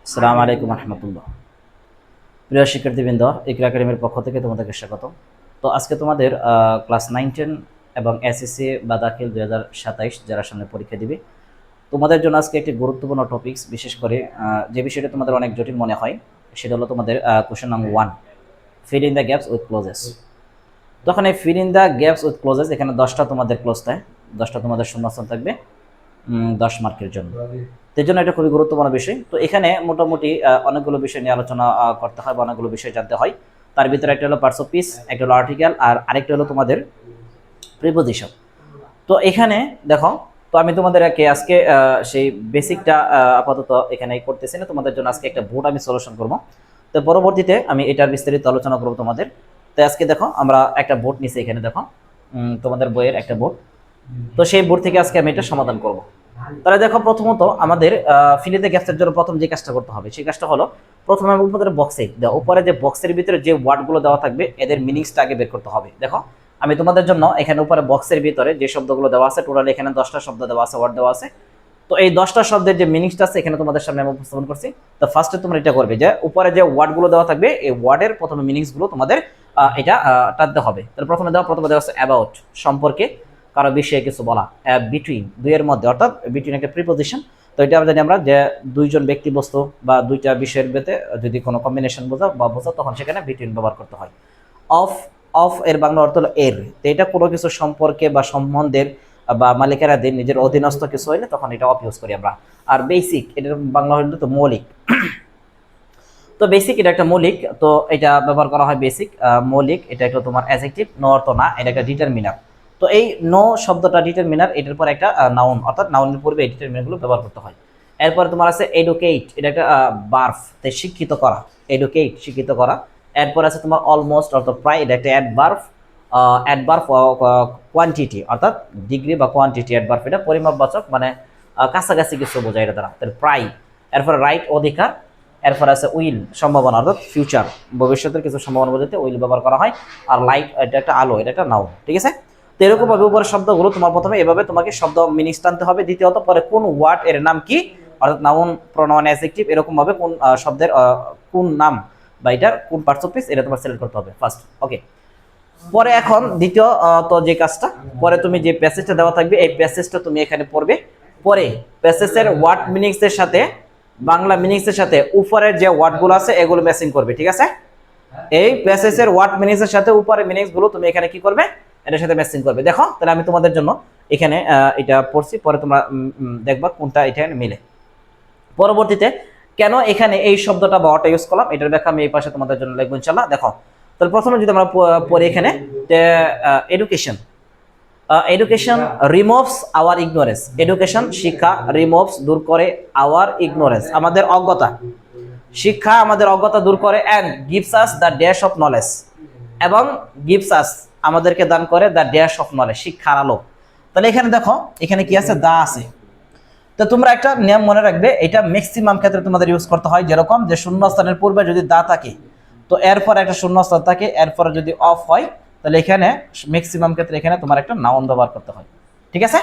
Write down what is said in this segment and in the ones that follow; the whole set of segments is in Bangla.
আসসালামু আলাইকুম রহমতুল্লাহ। প্রিয় শিক্ষার্থীবৃন্দ, ইকরা একাডেমির পক্ষ থেকে তোমাদেরকে স্বাগত। তো আজকে তোমাদের ক্লাস 9-10 এবং এসএসসি বা দাখিল 2027 যারা সামনে পরীক্ষা দিবে তোমাদের জন্য আজকে একটি গুরুত্বপূর্ণ টপিকস, বিশেষ করে যে বিষয়টা তোমাদের অনেক জটিল মনে হয় সেটা হলো তোমাদের question number 1, fill in the gaps with clauses. তখন এই fill in the gaps with clauses এখানে 10টা তোমাদের ক্লোজ থাকে, 10টা তোমাদের শূন্যস্থান থাকবে 10 মার্কের জন্য। এর জন্য এটা খুবই গুরুত্বপূর্ণ বিষয়। তো এখানে মোটামুটি অনেকগুলো বিষয় নিয়ে আলোচনা করতে হয় বা অনেকগুলো বিষয় জানতে হয়। তার ভিতরে একটা হলো পার্টস অফ স্পিচ, একটা হলো আর্টিকেল, আর আরেকটা হলো তোমাদের প্রিপোজিশন। তো এখানে দেখো, তো আমি তোমাদের আজকে সেই বেসিকটা আপাতত এখানে করতেছি না, তোমাদের জন্য আজকে একটা বোর্ড আমি সলিউশন করব। তো পরবর্তীতে আমি এটার বিস্তারিত আলোচনা করব তোমাদের। তো আজকে দেখো আমরা একটা বোর্ড নিছি, এখানে দেখো তোমাদের বইয়ের একটা বোর্ড। তো সেই বোর্ড থেকে আজকে আমি এটা সমাধান করব। তাহলে দেখো, প্রথমত আমাদের ফিল ইন দ্য গ্যাপসের জন্য প্রথম যে কাজটা করতে হবে সেই কাজটা হলো, প্রথমে আমি উপরে বক্সে উপরে যে বক্সের ভিতরে যে ওয়ার্ডগুলো দেওয়া থাকবে এদের মিনিংসটা আগে বের করতে হবে। দেখো আমি তোমাদের জন্য এখানে উপরে বক্সের ভিতরে যে শব্দগুলো দেওয়া আছে, টোটালি এখানে 10টা শব্দ দেওয়া আছে, ওয়ার্ড দেওয়া আছে। তো এই 10টা শব্দের যে মিনিংসটা আছে এখানে তোমাদের সামনে আমি উপস্থাপন করছি। তো ফার্স্টে তোমরা এটা করবে যে উপরে যে ওয়ার্ডগুলো দেওয়া থাকবে এই ওয়ার্ডের প্রথমে মিনিংসগুলো তোমাদের এটা টানতে হবে। তাহলে প্রথমে দেওয়া আছে অ্যাবাউট, সম্পর্কে, কারো বিষয়ে কিছু বলা। বিটুইন, দুইয়ের মধ্যে, অর্থাৎ বিটুইন একটা প্রিপোজিশন। তো এটা জানি আমরা যে দুইজন ব্যক্তি বস্তু বা দুইটা বিষয়ের ভেতরে যদি কোনো কম্বিনেশন বোঝা তখন সেখানে বিটুইন ব্যবহার করতে হয়। অফ, অফ এর বাংলা অর্থ হলো এর। তো এটা কোনো কিছু সম্পর্কে বা সম্বন্ধের বা মালিকানাধীন নিজের অধীনস্থ কিছু হইলে তখন এটা অফ ইউজ করি আমরা। আর বেসিক, এটার বাংলা হইলে তো মৌলিক। তো বেসিক এটা একটা মৌলিক, তো এটা ব্যবহার করা হয় বেসিক, মৌলিক। এটা একটা তোমার অ্যাডজেক্টিভ, নো অর্থ না, এটা একটা ডিটারমিনার। তো এই নো শব্দটা ডিটারমিনার, এটার পর একটা নাউন, অর্থাৎ নাউনের পূর্বে এই ডিটারমিনারগুলো ব্যবহার করতে হয়। এরপর তোমার আছে এডুকেট, এটা একটা বার্ব, তাই শিক্ষিত করা, এডুকেট শিক্ষিত করা। এরপর আছে তোমার অলমোস্ট অর্থাৎ প্রায়, এটা একটা অ্যাডভার্ব, অ্যাডভার্ব কোয়ান্টিটি অর্থাৎ ডিগ্রি বা কোয়ান্টিটি। অ্যাডভার্ব এটা পরিমাপবাচক, মানে কাছাকাছি কিছু বোঝায় এটা দ্বারা। তাহলে প্রায়। এরপর রাইট, অধিকার। এরপর আছে উইল, সম্ভাবনা, অর্থাৎ ফিউচার, ভবিষ্যতের কিছু সম্ভাবনা বোঝাতে উইল ব্যবহার করা হয়। আর লাইট, এটা একটা আলো, এটা একটা নাউন, ঠিক আছে। তো এরকম ভাবে উপরের শব্দগুলো তোমার প্রথমে এভাবে তোমাকে শব্দ মিনিংস টানতে হবে। দ্বিতীয়ত পরে কোন ওয়ার্ড এর নাম কি, অর্থাৎ নাউন, প্রোনাউন, অ্যাডজেক্টিভ, এরকম ভাবে কোন শব্দের কোন নাম বা এটার কোন পার্টস অফ স্পিচ এটা তোমার সিলেক্ট করতে হবে ফার্স্ট। ওকে, পরে এখন দ্বিতীয় তো যে কাজটা, পরে তুমি যে প্যাসেজটা দেওয়া থাকবে এই প্যাসেজটা তুমি এখানে পড়বে। পরে প্যাসেজের ওয়ার্ড মিনিংস এর সাথে, বাংলা মিনিংস এর সাথে উপরের যে ওয়ার্ডগুলো আছে এগুলো ম্যাচিং করবে, ঠিক আছে। এই প্যাসেজের ওয়ার্ড মিনিংস এর সাথে উপরের মিনিংস গুলো তুমি এখানে কি করবে, এটার সাথে ম্যাচিং করবে। দেখো তাহলে আমি তোমাদের জন্য এখানে এটা পড়ছি, পরে তোমরা দেখবা কোনটা এটা মিলে। পরবর্তীতে কেন এখানে এই শব্দটা বা অটা ইউজ করলাম এটার ব্যাখ্যা আমি এই পাশে তোমাদের জন্য লিখবো ইনশাআল্লাহ। দেখো তাহলে প্রথমে যদি আমরা পড়ি এখানে education, education removes hour ignorance, education শিক্ষা, রিমুভস দূর করে, আওয়ার ইগনোরেন্স আমাদের অজ্ঞতা, শিক্ষা আমাদের অজ্ঞতা দূর করে, and gives us the dash of knowledge, এবং গিভস আস আমাদেরকে দান করে দ্য ড্যাশ অফ নলেজ, শিক্ষার আলো। তাহলে এখানে দেখো এখানে কি আছে, দা আছে। তো তোমরা একটা নিয়ম মনে রাখবে, এটা ম্যাক্সিমাম ক্ষেত্রে তোমাদের ইউজ করতে হয়, যেরকম যে শূন্যস্থানের পূর্বে যদি দা থাকে তো এরপর একটা শূন্যস্থান থাকে, এরপর যদি অফ হয় তাহলে এখানে ম্যাক্সিমাম ক্ষেত্রে এখানে তোমার একটা নাউন ব্যবহার করতে হয়, ঠিক আছে।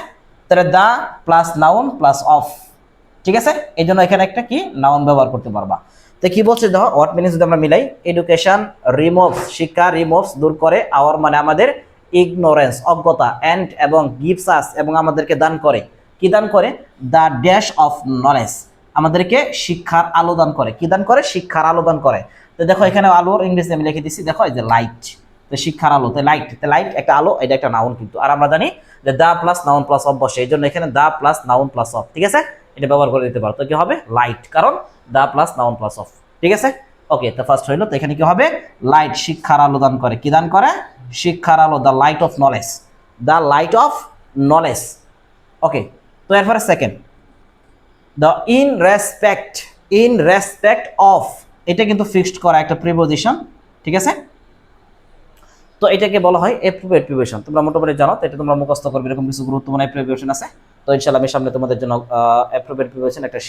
তাহলে the plus noun plus of, ঠিক আছে। এই জন্য এখানে একটা কি নাউন ব্যবহার করতে পারবা। তো কি বলছে দেখো, হোয়াট মিনিংস যদি আমরা মিলাই, এডুকেশন রিমুভস শিক্ষা, রিমুভস দূর করে, আওয়ার মানে আমাদের, ইগনোরেন্স অজ্ঞতা, অ্যান্ড এবং গিভস আস এবং আমাদেরকে দান করে, কি দান করে, দ্য ড্যাশ অফ নলেজ আমাদেরকে শিক্ষার আলো দান করে, কি দান করে, শিক্ষার আলো দান করে। তো দেখো এখানে আলোর ইংরেজি আমি লিখে দিচ্ছি, দেখো এই যে লাইট, তো শিক্ষার আলো, তো লাইট, তো লাইট একটা আলো, এটা একটা নাউন কিন্তু। আর আমরা জানি যে the plus noun plus of বসে, এই জন্য এখানে the plus noun plus of, ঠিক আছে, এটা ব্যবহার করে দিতে পারো। তো কি হবে, লাইট, কারণ the plus noun plus of, ঠিক আছে। ওকে, তো ফার্স্ট হইলো, তো এখানে কি হবে, লাইট শিক্ষার আলো দান করে, কি দান করে, শিক্ষার আলো, the light of knowledge, the light of knowledge. Okay, তো এরপরে second, the in respect, in respect of, এটা কিন্তু ফিক্সড করা একটা প্রিপোজিশন, ঠিক আছে। তো এটাকে বলা হয় অ্যাপ্রোপ্রিয়েট প্রিপোজিশন, তোমরা মোটামুটি জানো, তো এটা তোমরা মুখস্থ করবে, এরকম কিছু গুরুত্বপূর্ণ প্রিপোজিশন আছে। তো ইনশাআল্লাহ আমি সামনে তোমাদের জন্য অ্যাপ্রোপ্রিয়েট প্রিপোজিশন একটা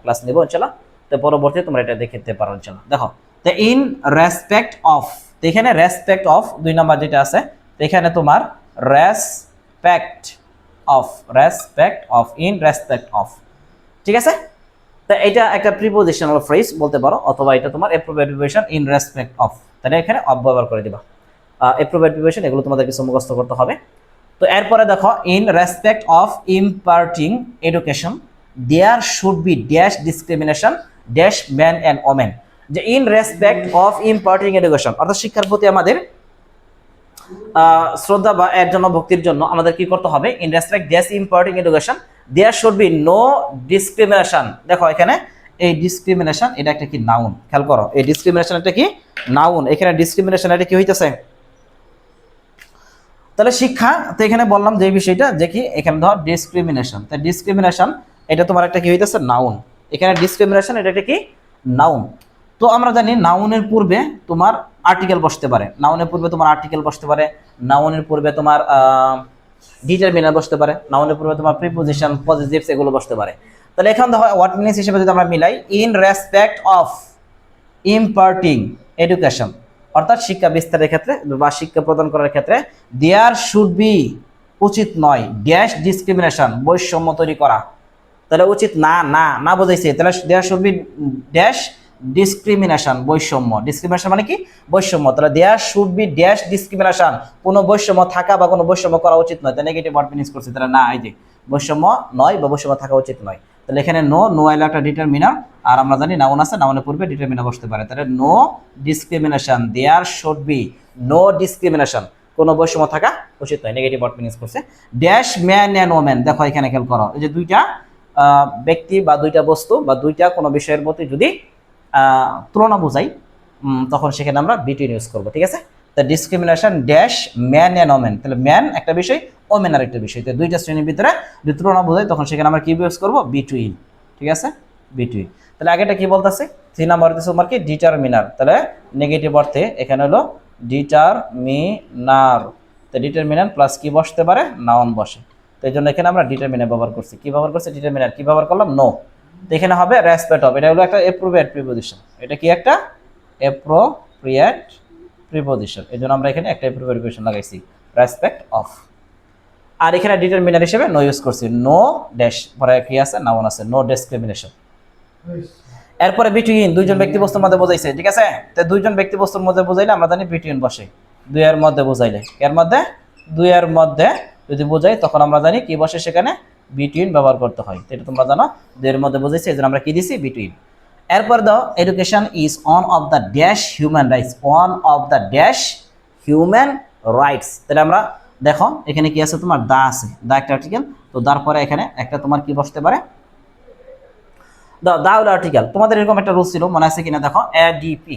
ক্লাস নেব ইনশাআল্লাহ। তো পরবর্তীতে তোমরা এটা দেখতে পারো ইনশাআল্লাহ। দেখো, তো ইন রেসপেক্ট অফ, তো এখানে রেসপেক্ট অফ 2 নাম্বার যেটা আছে, তো এখানে তোমার respect of, respect of, in respect of, ঠিক আছে। তা এটা একটা প্রিপোজিশনাল ফ্রেজ বলতে পারো, অথবা এটা তোমার appropriate preposition in respect of, তাহলে এখানে অফ ব্যবহার করে দিবা। অ্যাপ্রোপ্রিয়েট প্রিপোজিশন এগুলো তোমাদের কিছু মুখস্থ করতে হবে। তো এরপরে দেখো, in respect of imparting education there should be dash discrimination dash man and women. যে in respect of imparting education, অর্থাৎ শিক্ষার প্রতি আমাদের শ্রদ্ধা বা এর জন্য ভক্তির জন্য আমাদের কি করতে হবে, in respect dash imparting education there should be no discrimination. দেখো এখানে এই ডিসক্রিমিনেশন এটা একটা কি নাউন, খেয়াল করো, এই ডিসক্রিমিনেশন এটা কি নাউন, এখানে ডিসক্রিমিনেশন এটা কি হইতেছে, তাহলে শিক্ষা। তো এখানে বললাম যে বিষয়টা যে কি এখানে ধর ডিসক্রিমিনেশন, তাই ডিসক্রিমিনেশন এটা তোমার একটা কি হইতেছে নাউন, এখানে ডিসক্রিমিনেশন এটা একটা কি নাউন। তো আমরা জানি নাউনের পূর্বে তোমার আর্টিকেল বসতে পারে, নাউনের পূর্বে তোমার আর্টিকেল বসতে পারে, নাউনের পূর্বে তোমার ডিটারমিনার বসতে পারে, নাউনের পূর্বে তোমার প্রিপোজিশন পজিটিভস এগুলো বসতে পারে। তাহলে এখানে দেখো হোয়াট মিনস হিসেবে যদি আমরা মিলাই, in respect of imparting education, অর্থাৎ শিক্ষা বিস্তারের ক্ষেত্রে বা শিক্ষা প্রদান করার ক্ষেত্রে দেয়ার শুড বি উচিত নয় ড্যাশ ডিসক্রিমিনেশন বৈষম্য তৈরি করা, তাহলে উচিত না না না বোঝাইছে, তাহলে there should be dash discrimination বৈষম্য, ডিসক্রিমিনেশন মানে কি বৈষম্য, তাহলে there should be dash discrimination কোনো বৈষম্য থাকা বা কোনো বৈষম্য করা উচিত নয়, তাহলে নেগেটিভ ওয়ার্ড মিনিস করছে, তাহলে না এই যে বৈষম্য নয় বা বৈষম্য থাকা উচিত নয়, তাহলে এখানে নো নো এলো একটা ডিটারমিনার, আর আমরা জানি নাউন আছে, নাউনের পূর্বে ডিটারমিনার বসতে পারে, তাহলে no discrimination there should be no discrimination কোনো বৈষম্য থাকা উচিত নয়, নেগেটিভ ওয়ার্ড মিনিস করছে। ড্যাশ ম্যান অ্যান্ড ওমেন, দেখো এখানে খেয়াল করো, এই যে দুইটা ব্যক্তি বা দুইটা বস্তু বা দুইটা কোনো বিষয়ের প্রতি যদি তুলনা বোঝাই তখন সেখানে আমরা বিটুইন ইউজ করবো, ঠিক আছে। তা discrimination dash man and women, তাহলে ম্যান একটা বিষয়, ওমেন আর একটা বিষয়, তো দুইটা শ্রেণীর ভিতরে যদি তুলনা বোঝাই তখন সেখানে আমরা কি ইউজ করবো, বিটুইন, ঠিক আছে, বিটুইন। তাহলে আগেটা কি বলতেছে, 3 নাম্বার হচ্ছে তোমার কি ডিটারমিনার, তাহলে নেগেটিভ অর্থে এখানে হলো ডিটারমিনার, তো ডিটারমিনার প্লাস কি বসতে পারে, নাউন বসে, তো এই জন্য এখানে আমরা ডিটারমিনার ব্যবহার করছি, কি ব্যবহার করছি, ডিটারমিনার কি ব্যবহার করলাম, নো। তো এখানে হবে রেসপেক্ট অফ, এটা হলো একটা অ্যাপ্রোপ্রিয়েট প্রিপোজিশন, এটা কি একটা অ্যাপ্রোপ্রিয়েট প্রিপোজিশন, এই জন্য আমরা এখানে একটা অ্যাপ্রোপ্রিয়েট প্রিপোজিশন লাগাইছি রেসপেক্ট অফ। আর এখানে ডিটারমিনার হিসেবে নো ইউজ করছি, নো ড্যাশ পরে কি আছে, নাউন আছে, নো ডিসক্রিমিনেশন। এরপরে বিটুইন দুইজন ব্যক্তি বস্তুর মধ্যে বোঝাইছে, ঠিক আছে, তো দুইজন ব্যক্তি বস্তুর মধ্যে বোঝাইলে আমরা জানি বিটুইন বসে, দুইয়ের মধ্যে বোঝাইলে, এর মধ্যে দুইয়ের মধ্যে যদি বোঝাই তখন আমরা জানি কি বসে, সেখানে বিটুইন ব্যবহার করতে হয়, তো এটা তোমরা জানো, দুইয়ের মধ্যে বোঝাইছে, এই জন্য আমরা কি দিছি, বিটুইন। এরপর দাও, education is one of the dash human rights, one of the dash human rights, তাহলে আমরা দেখো এখানে কি আছে, তোমার দা আছে, দা একটা আর্টিকেল, তো তারপরে এখানে একটা তোমার কি বসতে পারে, দা হলো আর্টিকেল। তোমাদের এরকম একটা রুল ছিল, মনে আছে কিনা দেখো, এডিপি,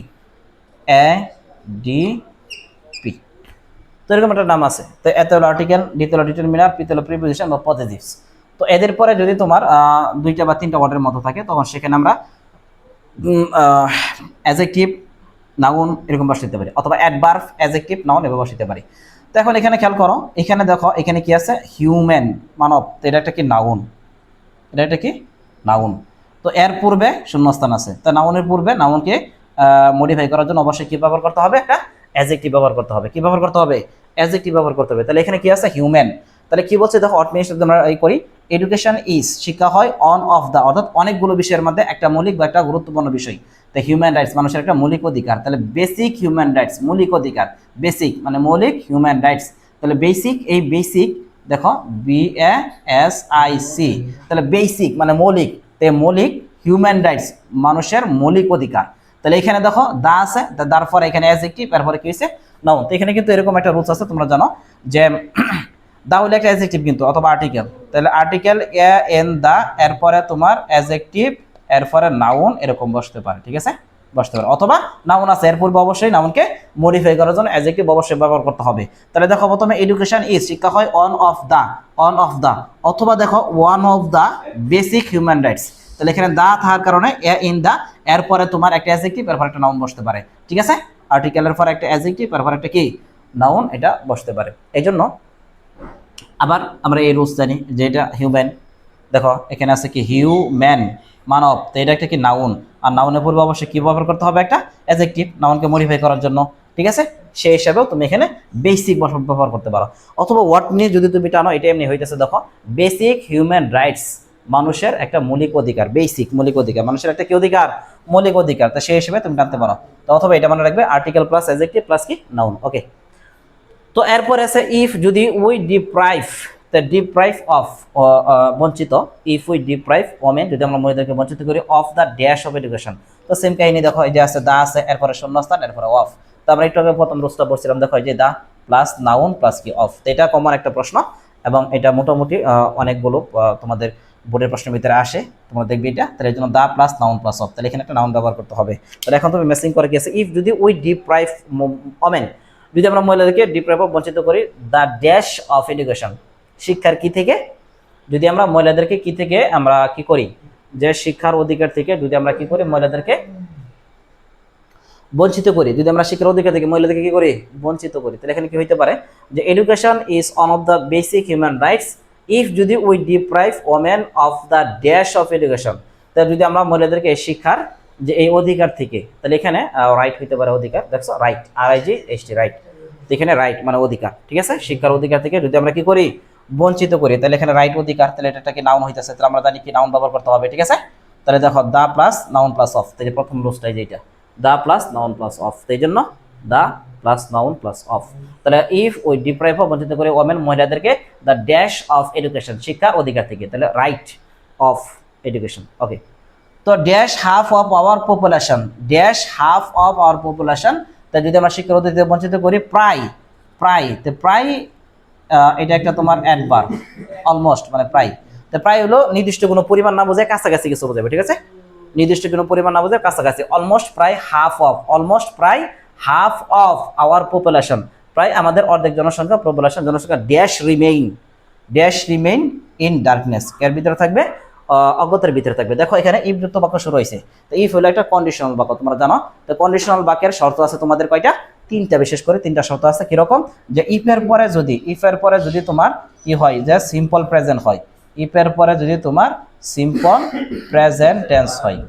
এডিপি, তো এরকম একটা নাম আছে, তো এত হলো আর্টিকেল, দ্বিতীয় হলো ডিটারমিনার, তৃতীয় হলো প্রিপোজিশন বা পজিটিভস। তো এদের পরে যদি তোমার দুইটা বা তিনটা ওয়ার্ডের মতো থাকে তখন সেখানে আমরা অ্যাডজেক্টিভ, নাউন এরকম বসাতে পারি, অথবা অ্যাডভার্ব, অ্যাডজেক্টিভ, নাউন এভাবে বসাতে পারি। তো এখন এখানে খেয়াল করো, এখানে দেখো এখানে কি আছে, হিউম্যান, মানব, তো এটা একটা কি নাউন, এটা একটা কি নাউন, তো এর পূর্বে শূন্যস্থান আছে, তো নাউনের পূর্বে নাউনকে মডিফাই করার জন্য অবশ্যই কি ব্যবহার করতে হবে, একটা অ্যাডজেক্টিভ ব্যবহার করতে হবে, কি ব্যবহার করতে হবে, অ্যাডজেক্টিভ ব্যবহার করতে হবে। তাহলে এখানে কি আছে, হিউম্যান, তাহলে কি বলছে দেখো, অটোমেটিক আমরা এই করি, এডুকেশন ইজ শিক্ষা হয় অন অফ দা, অর্থাৎ অনেকগুলো বিষয়ের মধ্যে একটা মৌলিক বা একটা গুরুত্বপূর্ণ বিষয়, তো হিউম্যান রাইটস মানুষের একটা মৌলিক অধিকার, তাহলে বেসিক হিউম্যান রাইটস, মৌলিক অধিকার, বেসিক মানে মৌলিক হিউম্যান রাইটস, তাহলে বেসিক, এই বেসিক দেখো BASIC, তাহলে বেসিক মানে মৌলিক, তে মৌলিক হিউম্যান রাইটস মানুষের মৌলিক অধিকার, তাহলে এখানে দেখো দা আছে, তারপরে এখানে অ্যাডজেক্টিভ, এরপরে কি হয়েছে, নাউন। তো এখানে কিন্তু এরকম একটা রুলস আছে, তোমরা জানো যে দা হলো একটা অ্যাডজেক্টিভ কিন্তু, অথবা আর্টিকেল, তাহলে আর্টিকেল এন দা, এরপরে তোমার অ্যাডজেক্টিভ, এরপরে নাউন এরকম বসতে পারে, ঠিক আছে, বসতে পারে, অথবা নাউন আছে এর পূর্বে অবশ্যই নাউনকে মডিফাই করার জন্য অ্যাডজেক্টিভ অবশ্যই ব্যবহার করতে হবে। তাহলে দেখো প্রথমে এডুকেশন ইজ শিক্ষা হয় on of the, on of the, অথবা দেখো one of the basic human rights, তাহলে এখানে দা থাকার কারণে ইন দা, এরপরে তোমার একটা অ্যাডজেক্টিভ, এরপর একটা নাউন বসতে পারে, ঠিক আছে, আর্টিকেলের পর একটা অ্যাডজেক্টিভ, এরপর একটা কি নাউন, এটা বসতে পারে। এই জন্য আবার আমরা এই রুলস জানি যে এটা হিউম্যান, দেখো এখানে আছে কি হিউম্যান, মানব, তো এটা একটা কি নাউন, আর নাউনের পূর্বে অবশ্যই কি ব্যবহার করতে হবে, একটা অ্যাডজেক্টিভ, নাউনকে মডিফাই করার জন্য, ঠিক আছে, সেই হিসাবেও তুমি এখানে বেসিক ব্যবহার করতে পারো, অথবা ওয়ার্ড নিয়ে যদি তুমি টানো এটা এমনি হইতেছে, দেখো বেসিক হিউম্যান রাইটস, মানুষের একটা মৌলিক অধিকার, বেসিক মৌলিক অধিকার, মানুষের একটা কি অধিকার, মৌলিক অধিকার। তো সেই হিসেবে তুমি টানতে পারো। তো অথবা এটা মনে রাখবে আর্টিকেল প্লাস অ্যাডজেক্টিভ প্লাস কি নাউন। ওকে, তো এরপরে আছে ইফ, যদি we deprive, the deprive of, বঞ্চিত, ইফ উই ডিপ্রাইভ ওমেন, যদি আমরা মহিলাদেরকে বঞ্চিত করি, of the dash of education. তো সেম কাহিনী দেখো, এই যে আছে দা আছে, এরপরে শূন্যস্থান, এরপরে অফ। তো আমরা একটু আগে প্রথম রুলসটা পড়ছিলাম, দেখো এই যে দা প্লাস নাউন প্লাস কি অফ। তো এটা কমন একটা প্রশ্ন, এবং এটা মোটামুটি অনেকগুলো তোমাদের বোর্ডের প্রশ্নের ভিতরে আসে, তোমরা দেখবে এটা। তাহলে এই জন্য the plus noun plus of, তাহলে এখানে একটা নাউন ব্যবহার করতে হবে। তাহলে এখন তুমি মেসিং করে গেছে, ইফ যদি উই ডিপ্রাইভ ওমেন, যদি আমরা মহিলাদেরকে ডিপ্রাইভ অফ, বঞ্চিত করি, দ্য ড্যাশ অফ এডুকেশন, শিক্ষার কি থেকে, যদি আমরা মহিলাদেরকে কি থেকে আমরা কি করি, যে শিক্ষার অধিকার থেকে যদি আমরা কি করি, মহিলাদেরকে বঞ্চিত করি, যদি আমরা শিক্ষার অধিকার থেকে মহিলাদেরকে কি করি, বঞ্চিত করি, তাহলে এখানে কি হইতে পারে, যে education is one of the basic human rights, if যদি we deprive women of the dash of education, তাহলে যদি আমরা মহিলাদেরকে শিক্ষার যে এই অধিকার থেকে, তাহলে এখানে রাইট হইতে পারে, অধিকার, দেখছো রাইট, RIGHT, রাইট। তো এখানে রাইট মানে অধিকার, ঠিক আছে, শিক্ষার অধিকার থেকে যদি আমরা কি করি, বঞ্চিত করি, তাহলে এখানে রাইট অধিকার, তাহলে এটা কি নাউন হইতেছে, তাহলে আমরা জানি কি নাউন ব্যবহার করতে হবে, ঠিক আছে। তাহলে দেখো the plus noun plus of, তাহলে প্রথম রুলসটাই যেটা the plus noun plus of, এই জন্য the plus noun plus of. তাহলে ইফ ওই ডিপ্রাইভ অফ, বঞ্চিত করে, ওমেন মহিলাদেরকে, দ্য ড্যাশ অফ এডুকেশন, শিক্ষার অধিকার থেকে, তাহলে রাইট অফ এডুকেশন। ওকে, তো dash half of our population, dash half of our population, তা যদি আমরা শিক্ষার অধিকার থেকে বঞ্চিত করি, প্রায়, প্রায়, তো প্রায় এটা একটা তোমার অ্যাডভার্ব, অলমোস্ট মানে প্রায়। তো প্রায় হলো নির্দিষ্ট কোনো পরিমাণ না বোঝায়, কাছাকাছি কিছু বোঝাবে, ঠিক আছে, নির্দিষ্ট কোনো পরিমাণ না বোঝায়, কাছাকাছি। অলমোস্ট প্রায়, হাফ অফ, অলমোস্ট প্রায়, হাফ অফ আওয়ার পপুলেশন, প্রায় আমাদের অর্ধেক জনসংখ্যা, পপুলেশন জনসংখ্যা, dash remain, dash remain in darkness, এর ভিতরে থাকবে অজ্ঞতার ভিতরে থাকবে। দেখো এখানে ইফ যুক্ত বাক্য শুরু হয়েছে, তো ইফ হলো একটা কন্ডিশনাল বাক্য, তোমরা জানো। তো কন্ডিশনাল বাক্যের শর্ত আছে তোমাদের কয়টা, তিনটা, বিশেষ করে তিনটা শর্ত আছে। কিরকম, যে ইফের পরে যদি, ইফের পরে যদি তোমার কি হয়, যে সিম্পল প্রেজেন্ট হয়, ইফের পরে যদি তোমার সিম্পল প্রেজেন্ট টেন্স হয়,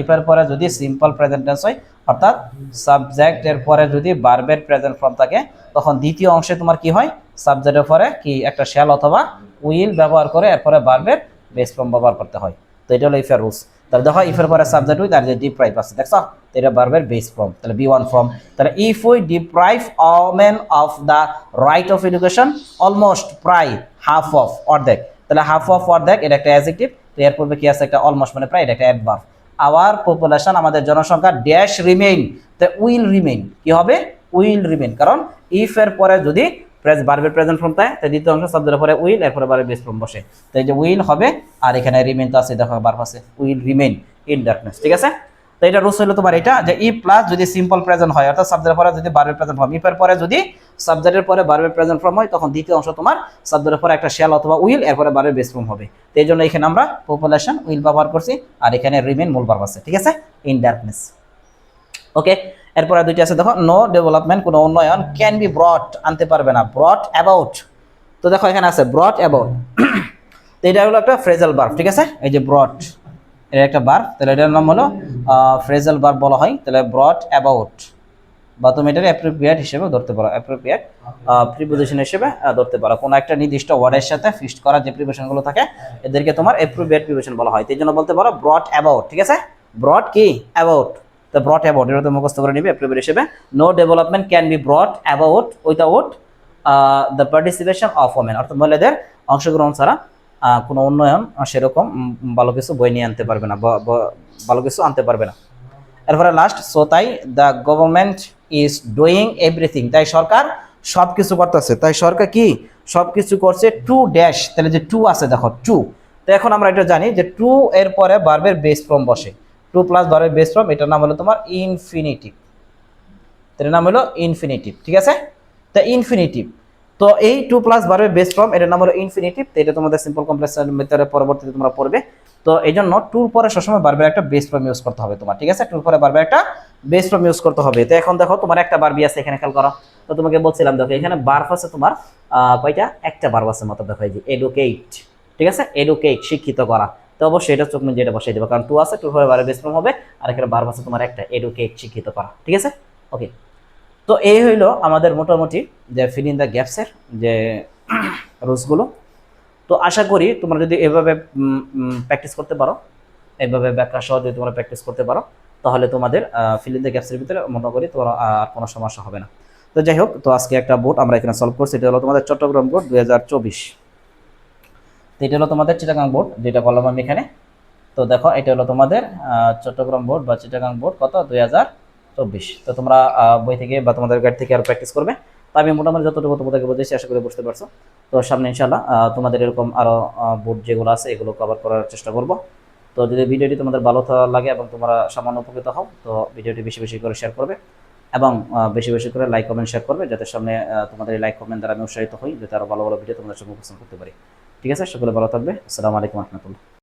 ইফের পরে যদি সিম্পল প্রেজেন্ট টেন্স হয়, অর্থাৎ সাবজেক্টের পরে যদি ভার্বের প্রেজেন্ট ফর্ম থাকে, তখন দ্বিতীয় অংশে তোমার কি হয়, সাবজেক্টের পরে কি একটা শ্যাল অথবা উইল ব্যবহার করে এরপরে ভার্বের বেস ফর্ম ব্যবহার করতে হয়। তো এটা হলো ইফের রুলস। তাহলে দেখো ইফের পরে সাবজেক্ট উইথ আর যে ডিপ্রাইভ আছে, দেখছো, এটা ভার্বের বেস ফর্ম, তাহলে B1 ফর্ম। তাহলে if we deprive women of the right of education, almost, প্রায়, হাফ অফ, অর্ধেক, তাহলে হাফ অফ অর্ধেক, এটা একটা অ্যাডজেক্টিভ। তো এর পূর্বে কি আছে, একটা অলমোস্ট মানে প্রায়, এটা একটা অ্যাডভার্ব। আওয়ার পপুলেশন, আমাদের জনসংখ্যা, ড্যাশ রিমেইন, তো উইল রিমেইন, কি হবে, উইল রিমেইন, কারণ ইফ এর পরে যদি ভার্বের প্রেজেন্ট ফর্ম থাকে, তাই দ্বিতীয় অংশ সাবজেক্টের পরে উইল, এরপরে ভার্বের বেস ফর্ম বসে, তাই যে উইল হবে, আর এখানে রিমেইন তো আছে, দেখো ভার্ব আছে, উইল রিমেইন ইন ডার্কনেস, ঠিক আছে। তো এটা রুলস হলো তোমার এটা, যে ইফ প্লাস যদি সিম্পল প্রেজেন্ট হয়, অর্থাৎ সাবজেক্টের পরে যদি ভার্বের প্রেজেন্ট ফর্ম, ইফের পরে যদি সাবজেক্টের পরে ভার্বের প্রেজেন্ট ফর্ম হয়, তখন দ্বিতীয় অংশ তোমার সাবজেক্টের পরে একটা শ্যাল অথবা উইল, এরপরে ভার্বের বেস ফর্ম হবে। তো এই জন্য এখানে আমরা পপুলেশন উইল ব্যবহার করছি, আর এখানে রিমেইন মূল ভার্ব আছে, ঠিক আছে, ইন ডার্কনেস। ওকে, এরপরে দুইটা আছে, দেখো নো ডেভেলপমেন্ট, কোনো উন্নয়ন, ক্যান বি ব্রট, আনতে পারবে না, ব্রট অ্যাবাউট। তো দেখো এখানে আছে ব্রট অ্যাবাউট, তো এটা হলো একটা ফ্রেজাল ভার্ব, ঠিক আছে, এই যে ব্রট, এটা একটা ভার্ব, তাহলে এটার নাম হলো ফ্রেজাল ভার্ব বলা হয়। তাহলে ব্রট অ্যাবাউট, বা তুমি এটাকে অ্যাপ্রোপ্রিয়েট হিসেবে ধরতে পারো, অ্যাপ্রোপ্রিয়েট প্রিপোজিশন হিসেবে ধরতে পারো। কোনো একটা নির্দিষ্ট ওয়ার্ডের সাথে ফিক্সড করা যে প্রিপোজিশনগুলো থাকে, এদেরকে তোমার অ্যাপ্রোপ্রিয়েট প্রিপোজিশন বলা হয়। এই জন্য বলতে পারো ব্রট অ্যাবাউট, ঠিক আছে, ব্রট কি অ্যাবাউট, তো ব্রট অ্যাবাউট এটা তো মুখস্থ করে নিবে অ্যাপ্রোপ্রিয়েট হিসেবে। No development can be brought about without the participation of women, অর্থাৎ মহিলাদের অংশগ্রহণ ছাড়া কোনো উন্নয়ন সেরকম ভালো কিছু বই নিয়ে আনতে পারবে না, ভালো কিছু আনতে পারবে না। এরপরে লাস্ট, সো তাই the government is doing everything, তাই সরকার সব কিছু করতেছে, তাই সরকার কি সব কিছু করছে, টু ড্যাশ, তাহলে যে টু আছে দেখো টু। তো এখন আমরা এটা জানি যে টু এর পরে ভার্বের বেস ফর্ম বসে, টু প্লাস ভার্বের বেস ফর্ম, এটার নাম হলো তোমার ইনফিনিটিভ, এটার নাম হলো ইনফিনিটিভ, ঠিক আছে। তো ইনফিনিটিভ, তো এই টু প্লাস ভার্বের বেস ফর্ম, এটার নাম হলো ইনফিনিটিভ। তো এটা তোমাদের সিম্পল কমপ্লেক্সের ভিতরে পরবর্তীতে তোমরা পড়বে। তো এই জন্য টুর পরে সবসময় ভার্বের একটা বেস ফর্ম ইউজ করতে হবে তোমার, ঠিক আছে, টুর পরে ভার্বের একটা বেস ফর্ম ইউজ করতে হবে। তো এখন দেখো তোমার একটা ভার্বই আছে এখানে, খেয়াল করো। তো তোমাকে বলছিলাম দেখো এখানে ভার্ব আছে তোমার কয়টা, একটা ভার্ব আছে মতো, দেখো এই যে এডুকেট, ঠিক আছে, এডুকেট, শিক্ষিত করা। তো অবশ্যই এটা চোখ মিলিয়ে এটা বসাই দেবো, কারণ টু আছে, টুর পরে ভার্বের বেস ফর্ম হবে, আর এখানে ভার্ব আছে তোমার একটা, এডুকেট, শিক্ষিত করা, ঠিক আছে। ওকে, তো এই হইলো আমাদের মোটামুটি যে ফিল ইন দ্য গ্যাপসের যে রুলসগুলো। তো আশা করি তোমরা যদি এভাবে প্র্যাকটিস করতে পারো, এইভাবে ব্যাখ্যা সহ যদি তোমরা প্র্যাকটিস করতে পারো, তাহলে তোমাদের ফিল ইন দ্য গ্যাপসের ভিতরে মনে করি তোমার আর কোনো সমস্যা হবে না। তো যাই হোক, তো আজকে একটা বোর্ড আমরা এখানে সলভ করছি, এটা হলো তোমাদের চট্টগ্রাম বোর্ড 2024। তো এটা হলো তোমাদের চিটাগাং বোর্ড, যেটা বললাম আমি এখানে। তো দেখো এটা হলো তোমাদের চট্টগ্রাম বোর্ড বা চিটাগাং বোর্ড কত 2024। তো তোমরা বই থেকে বা তোমাদের গাইড থেকে আরো প্র্যাকটিস করবে। তো আমি মোটামুটি যতটুকু তোমাদেরকে বলেছি আশা করি বুঝতে পারছো। তো সামনে ইনশাল্লাহ তোমাদের এরকম আরো বোর্ড যেগুলো আছে এগুলো কভার করার চেষ্টা করব। তো যদি ভিডিওটি তোমাদের ভালো লাগে এবং তোমরা সামান্য উপকৃত হও, তো ভিডিওটি বেশি বেশি করে শেয়ার করবে এবং বেশি বেশি করে লাইক কমেন্ট শেয়ার করবে, যাতে সামনে তোমাদের এই লাইক কমেন্ট দ্বারা আমি উৎসাহিত হই, যাতে আরো ভালো ভালো ভিডিও তোমাদের সামনে উপস্থাপন করতে পারি। ঠিক আছে, সকলে ভালো থাকবে। আসসালামু আলাইকুম রহমতুল্লাহ।